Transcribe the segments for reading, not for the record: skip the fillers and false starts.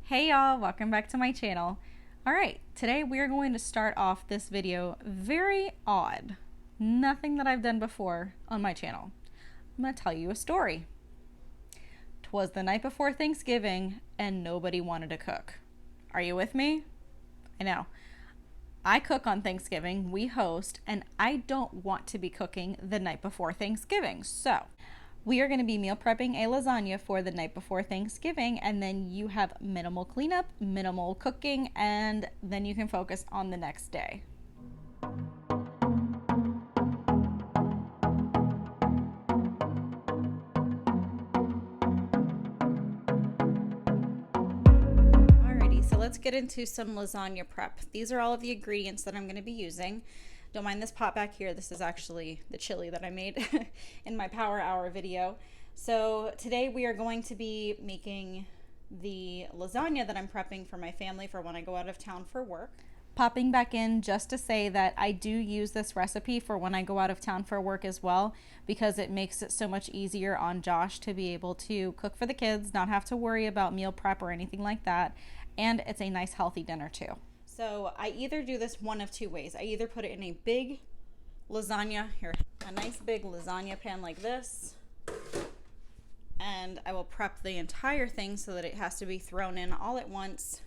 Hey y'all, welcome back to my channel. Alright, today we are going to start off this video very odd. Nothing that I've done before on my channel. I'm going to tell you a story. 'Twas the night before Thanksgiving and nobody wanted to cook. Are you with me? I know. I cook on Thanksgiving, we host, and I don't want to be cooking the night before Thanksgiving. So, we are going to be meal prepping a lasagna for the night before Thanksgiving, and then you have minimal cleanup, minimal cooking, and then you can focus on the next day. Alrighty, so let's get into some lasagna prep. These are all of the ingredients that I'm going to be using. Don't mind this pot back here. This is actually the chili that I made in my Power Hour video. So today we are going to be making the lasagna that I'm prepping for my family for when I go out of town for work. Popping back in just to say that I do use this recipe for when I go out of town for work as well, because it makes it so much easier on Josh to be able to cook for the kids, not have to worry about meal prep or anything like that. And it's a nice healthy dinner too. So I either do this one of two ways. I either put it in a big lasagna, here, a nice big lasagna pan like this, and I will prep the entire thing so that it has to be thrown in all at once,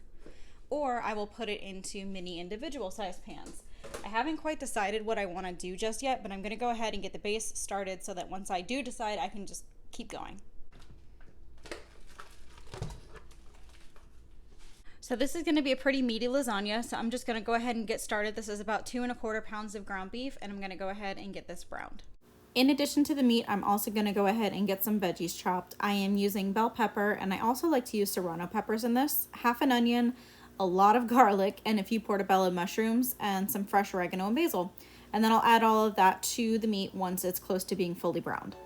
or I will put it into mini individual size pans. I haven't quite decided what I want to do just yet, but I'm going to go ahead and get the base started so that once I do decide, I can just keep going. So this is going to be a pretty meaty lasagna, so I'm just going to go ahead and get started. This is about 2¼ pounds of ground beef, and I'm going to go ahead and get this browned. In addition to the meat, I'm also going to go ahead and get some veggies chopped. I am using bell pepper, and I also like to use serrano peppers in this, half an onion, a lot of garlic, and a few portobello mushrooms, and some fresh oregano and basil. And then I'll add all of that to the meat once it's close to being fully browned.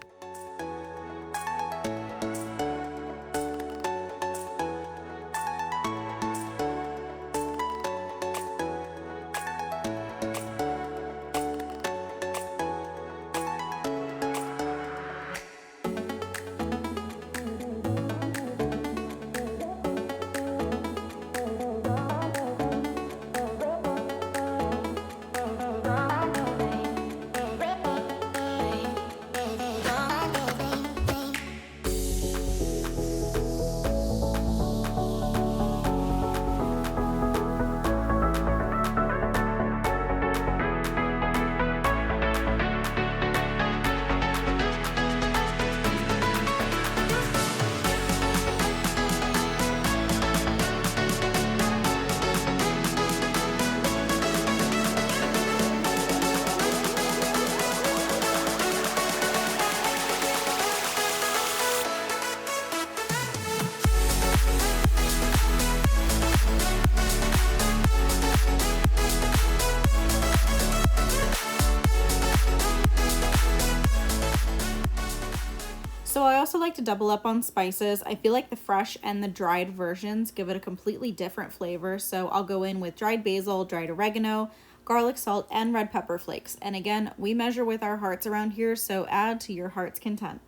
So I also like to double up on spices. I feel like the fresh and the dried versions give it a completely different flavor. So I'll go in with dried basil, dried oregano, garlic salt, and red pepper flakes. And again, we measure with our hearts around here, so add to your heart's content.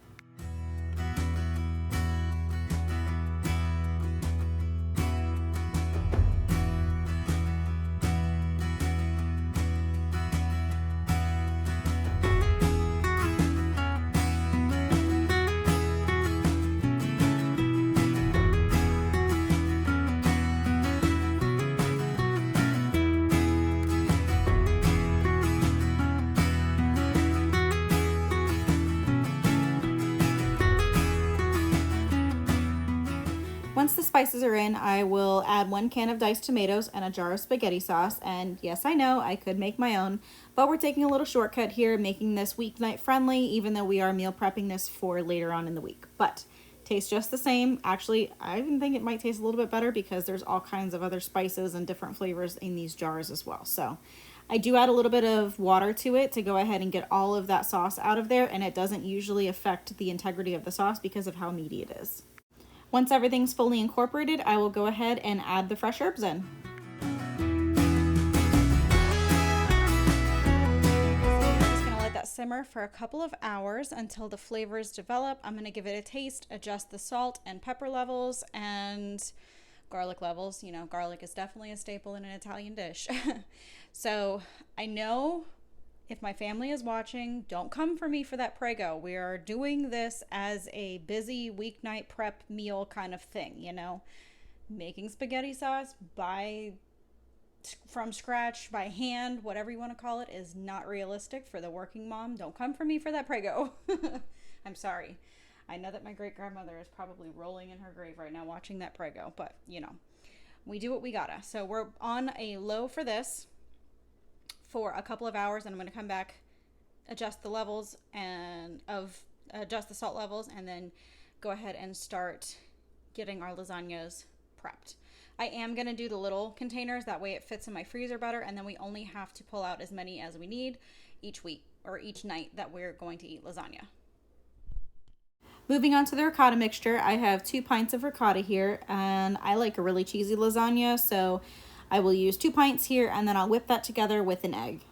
Once the spices are in, I will add 1 can of diced tomatoes and a jar of spaghetti sauce. And yes, I know I could make my own, but we're taking a little shortcut here, making this weeknight friendly, even though we are meal prepping this for later on in the week. But tastes just the same. Actually, I even think it might taste a little bit better because there's all kinds of other spices and different flavors in these jars as well. So I do add a little bit of water to it to go ahead and get all of that sauce out of there, and it doesn't usually affect the integrity of the sauce because of how meaty it is. Once everything's fully incorporated, I will go ahead and add the fresh herbs in. simmer for a couple of hours until the flavors develop. I'm going to give it a taste, adjust the salt and pepper levels, and garlic levels. You know, garlic is definitely a staple in an Italian dish. So I know if my family is watching, don't come for me for that Prego. We are doing this as a busy weeknight prep meal kind of thing, you know. Making spaghetti sauce from scratch, by hand, whatever you want to call it, is not realistic for the working mom. Don't come for me for that Prego. I'm sorry. I know that my great grandmother is probably rolling in her grave right now watching that Prego, but you know, we do what we gotta. So we're on a low for this for a couple of hours, and I'm going to come back, adjust the levels and adjust the salt levels, and then go ahead and start getting our lasagnas prepped. I am going to do the little containers, that way it fits in my freezer better, and then we only have to pull out as many as we need each week or each night that we're going to eat lasagna. Moving on to the ricotta mixture, I have 2 pints of ricotta here, and I like a really cheesy lasagna, so I will use 2 pints here, and then I'll whip that together with an egg.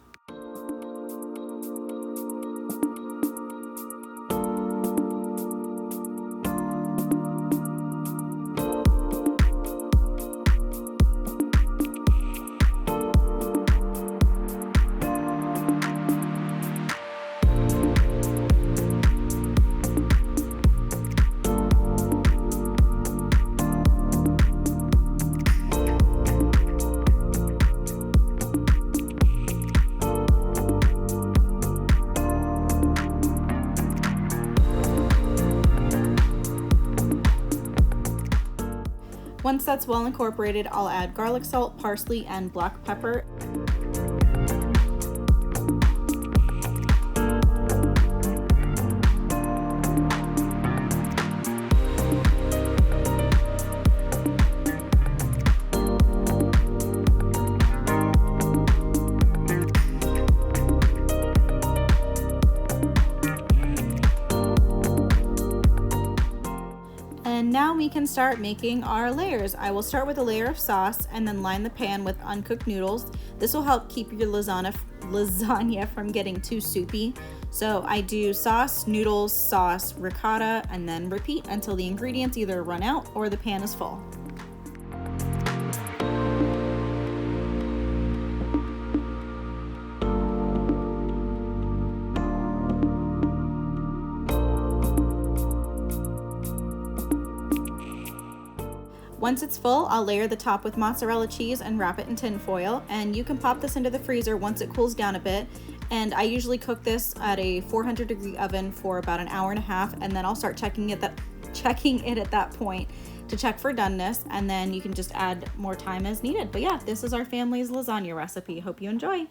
Once that's well incorporated, I'll add garlic salt, parsley, and black pepper. And now we can start making our layers. I will start with a layer of sauce and then line the pan with uncooked noodles. This will help keep your lasagna from getting too soupy. So I do sauce, noodles, sauce, ricotta, and then repeat until the ingredients either run out or the pan is full. Once it's full, I'll layer the top with mozzarella cheese and wrap it in tin foil, and you can pop this into the freezer once it cools down a bit. And I usually cook this at a 400-degree oven for about an hour and a half, and then I'll start checking it at that point to check for doneness, and then you can just add more time as needed. But yeah, this is our family's lasagna recipe. Hope you enjoy.